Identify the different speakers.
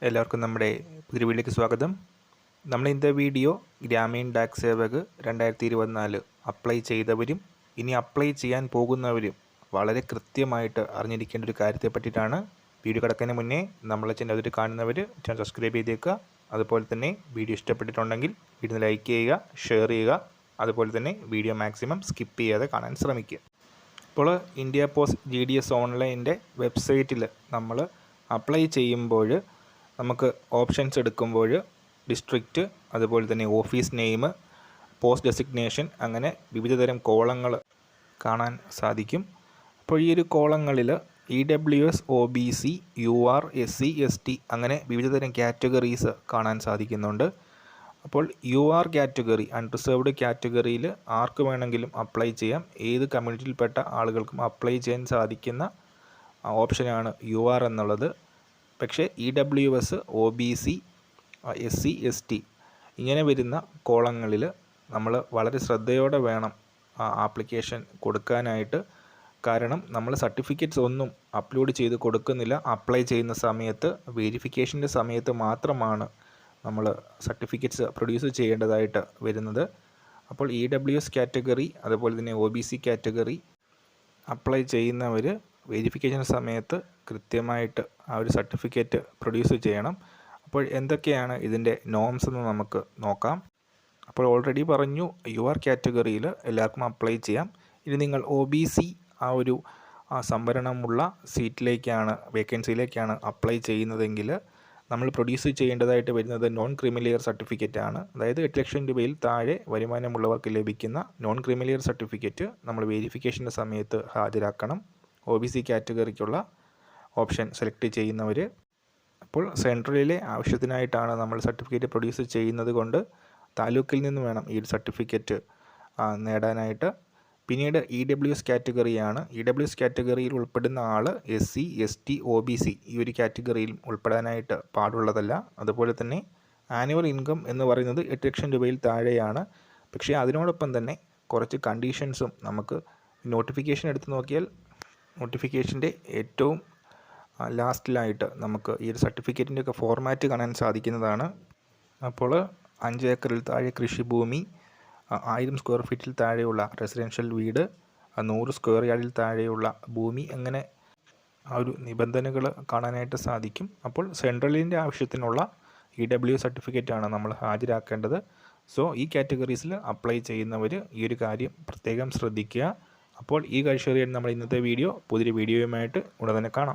Speaker 1: എല്ലാവർക്കും നമ്മുടെ പുതിയ വീഡിയോയിലേക്ക് സ്വാഗതം. നമ്മൾ ഇന്നത്തെ വീഡിയോ ഗ്രാമീൺ ഡാക് സേവക് 2024 അപ്ലൈ ചെയ്തവരും ഇനി അപ്ലൈ ചെയ്യാൻ പോകുന്നവരും വളരെ കൃത്യമായിട്ട് അറിഞ്ഞിരിക്കേണ്ട ഒരു കാര്യത്തെ പറ്റിയിട്ടാണ്. വീഡിയോ കിടക്കുന്നതിന് മുന്നേ നമ്മളെ ചാനൽ അതിൽ കാണുന്നവർ ചാനൽ സബ്സ്ക്രൈബ് ചെയ്തേക്കുക. അതുപോലെ തന്നെ വീഡിയോ ഇഷ്ടപ്പെട്ടിട്ടുണ്ടെങ്കിൽ വീഡിയോ ലൈക്ക് ചെയ്യുക, ഷെയർ ചെയ്യുക. അതുപോലെ തന്നെ വീഡിയോ മാക്സിമം സ്കിപ്പ് ചെയ്യാതെ കാണാൻ ശ്രമിക്കുക. ഇപ്പോൾ ഇന്ത്യ പോസ്റ്റ് GDS ഓൺലൈൻ്റെ വെബ്സൈറ്റിൽ നമ്മൾ അപ്ലൈ ചെയ്യുമ്പോൾ നമുക്ക് ഓപ്ഷൻസ് എടുക്കുമ്പോൾ ഡിസ്ട്രിക്റ്റ്, അതുപോലെ തന്നെ ഓഫീസ് നെയിം, പോസ്റ്റ് ഡെസിഗ്നേഷൻ, അങ്ങനെ വിവിധതരം കോളങ്ങൾ കാണാൻ സാധിക്കും. അപ്പോൾ ഈ ഒരു കോളങ്ങളിൽ EWS, OBC, UR, SC, ST അങ്ങനെ വിവിധതരം കാറ്റഗറീസ് കാണാൻ സാധിക്കുന്നുണ്ട്. അപ്പോൾ UR കാറ്റഗറി, അൺറിസർവ്ഡ് കാറ്റഗറിയിൽ ആർക്ക് വേണമെങ്കിലും അപ്ലൈ ചെയ്യാം. ഏത് കമ്മ്യൂണിറ്റിയിൽപ്പെട്ട ആളുകൾക്കും അപ്ലൈ ചെയ്യാൻ സാധിക്കുന്ന ഓപ്ഷനാണ് UR എന്നുള്ളത്. പക്ഷേ EWS, OBC, SC, ST ഇങ്ങനെ വരുന്ന കോളങ്ങളിൽ നമ്മൾ വളരെ ശ്രദ്ധയോടെ വേണം ആപ്ലിക്കേഷൻ കൊടുക്കാനായിട്ട്. കാരണം നമ്മൾ സർട്ടിഫിക്കറ്റ്സ് ഒന്നും അപ്ലോഡ് ചെയ്ത് കൊടുക്കുന്നില്ല. അപ്ലൈ ചെയ്യുന്ന സമയത്ത് വെരിഫിക്കേഷൻ്റെ സമയത്ത് മാത്രമാണ് നമ്മൾ സർട്ടിഫിക്കറ്റ്സ് പ്രൊഡ്യൂസ് ചെയ്യേണ്ടതായിട്ട് വരുന്നത്. അപ്പോൾ EWS കാറ്റഗറി, അതുപോലെ തന്നെ OBC കാറ്റഗറി അപ്ലൈ ചെയ്യുന്നവർ വെരിഫിക്കേഷൻ സമയത്ത് കൃത്യമായിട്ട് ആ ഒരു സർട്ടിഫിക്കറ്റ് പ്രൊഡ്യൂസ് ചെയ്യണം. അപ്പോൾ എന്തൊക്കെയാണ് ഇതിൻ്റെ നോംസ് എന്ന് നമുക്ക് നോക്കാം. അപ്പോൾ ഓൾറെഡി പറഞ്ഞു, UR കാറ്റഗറിയിൽ എല്ലാവർക്കും അപ്ലൈ ചെയ്യാം. ഇനി നിങ്ങൾ OBC ആ ഒരു സംവരണമുള്ള സീറ്റിലേക്കാണ്, വേക്കൻസിയിലേക്കാണ് അപ്ലൈ ചെയ്യുന്നതെങ്കിൽ നമ്മൾ പ്രൊഡ്യൂസ് ചെയ്യേണ്ടതായിട്ട് വരുന്നത് നോൺ ക്രിമിലിയർ സർട്ടിഫിക്കറ്റ് ആണ്. അതായത് 8 ലക്ഷം രൂപയിൽ താഴെ വരുമാനമുള്ളവർക്ക് ലഭിക്കുന്ന നോൺ ക്രിമിലിയർ സർട്ടിഫിക്കറ്റ് നമ്മൾ വെരിഫിക്കേഷൻ്റെ സമയത്ത് ഹാജരാക്കണം. OBC കാറ്റഗറിക്കുള്ള ഓപ്ഷൻ സെലക്ട് ചെയ്യുന്നവർ. അപ്പോൾ സെൻട്രലിലെ ആവശ്യത്തിനായിട്ടാണ് നമ്മൾ സർട്ടിഫിക്കറ്റ് പ്രൊഡ്യൂസ് ചെയ്യുന്നത് കൊണ്ട് താലൂക്കിൽ നിന്ന് വേണം ഈ ഒരു സർട്ടിഫിക്കറ്റ് നേടാനായിട്ട്. പിന്നീട് EWS കാറ്റഗറിയാണ്. EWS കാറ്റഗറിയിൽ ഉൾപ്പെടുന്ന ആൾ SC, ST, OBC ഈ ഒരു കാറ്റഗറിയിൽ ഉൾപ്പെടാനായിട്ട് പാടുള്ളതല്ല. അതുപോലെ തന്നെ ആനുവൽ ഇൻകം എന്ന് പറയുന്നത് 8 ലക്ഷം രൂപയിൽ താഴെയാണ്. പക്ഷേ അതിനോടൊപ്പം തന്നെ കുറച്ച് കണ്ടീഷൻസും നമുക്ക് നോട്ടിഫിക്കേഷൻ എടുത്ത് നോക്കിയാൽ നോട്ടിഫിക്കേഷൻ്റെ ഏറ്റവും ലാസ്റ്റിലായിട്ട് നമുക്ക് ഈ ഒരു സർട്ടിഫിക്കറ്റിൻ്റെ ഒക്കെ ഫോർമാറ്റ് കാണാൻ സാധിക്കുന്നതാണ്. അപ്പോൾ 5 ഏക്കറിൽ താഴെ കൃഷിഭൂമി, 1000 സ്ക്വയർ ഫീറ്റിൽ താഴെയുള്ള റെസിഡൻഷ്യൽ വീട്, 100 സ്ക്വയർ യാർഡിൽ താഴെയുള്ള ഭൂമി, അങ്ങനെ ആ ഒരു നിബന്ധനകൾ കാണാനായിട്ട് സാധിക്കും. അപ്പോൾ സെൻട്രലിൻ്റെ ആവശ്യത്തിനുള്ള EWS സർട്ടിഫിക്കറ്റാണ് നമ്മൾ ഹാജരാക്കേണ്ടത്. സോ ഈ കാറ്റഗറീസിൽ അപ്ലൈ ചെയ്യുന്നവർ ഈ ഒരു കാര്യം പ്രത്യേകം ശ്രദ്ധിക്കുക. അപ്പോൾ ഈ കാഴ്ചയാണ് നമ്മൾ ഇന്നത്തെ വീഡിയോ. പുതിയൊരു വീഡിയോയുമായിട്ട് ഉടൻ തന്നെ കാണാം.